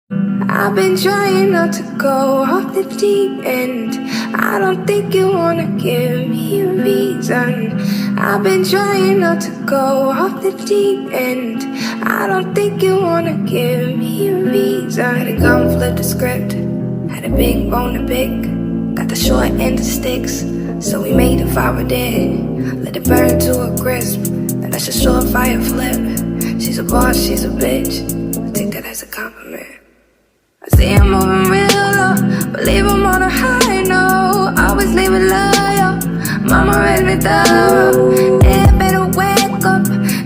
I've been trying not to go off the deep end. I don't think you wanna give me a reason. I've been trying not to go off the deep end. I don't think you wanna give me a reason. Had to come flip the script. Had a big bone to pick. Got the short end of sticks, so we made a fire dead. Let it burn to a crisp. And that's a short fire flip. She's a boss, she's a bitch. I take that as a compliment. I see I'm moving real low, but leave him on a high note. Always leave it loyal. Mama raised me thorough. Yeah, better wake up.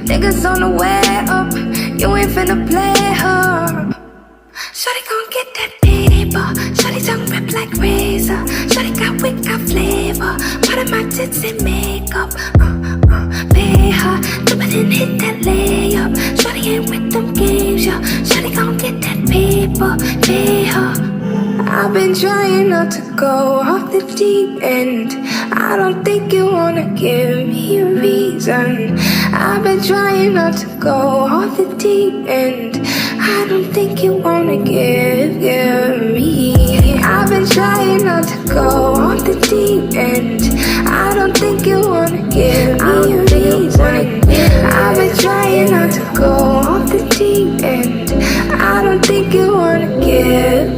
Niggas on the way up. You ain't finna play her. Shawty gon' get that paper. Shawty tongue rip like razor. Shawty got wit, got flavor. Part of my tits and makeup. Pay her, jump it and hit that layup. Shawty ain't with them games, yo. Shawty gon' get that paper, pay her. I've been trying not to go off the deep end. I don't think you wanna give me a reason. I've been trying not to go off the deep end. I don't think you wanna give me. I've been trying not to go off the deep end. I don't think you wanna give me a reason. I've been trying not to go off the deep end. I don't think you wanna give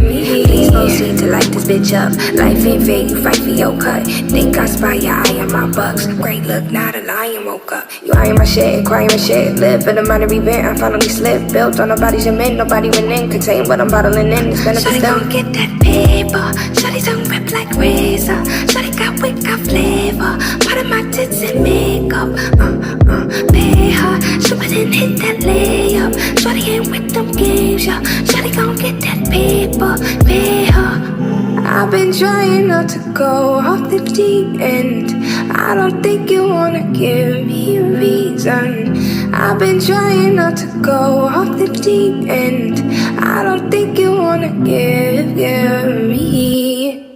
me. Please proceed to light this bitch up. Life ain't fair, you fight for your cut. Think I spy your eye on my bucks. Great look, not a lion woke up. You eyeing my shit, crying my shit. Live in a minor event, I finally slipped. Built on nobody's men, nobody went in. Contain what I'm bottling in, it's been a Shawty gon' get that paper. Shawty tongue rip like razor. Shawty got wit, got flavor. Part of my tits and makeup. Pay her, shoot it and hit that layup. Shawty ain't with them games, yo. Shawty gon' get that paper, pay her. I've been trying not to go off the deep end. I don't think you wanna give me a reason. I've been trying not to go off the deep end. I don't think you wanna give me.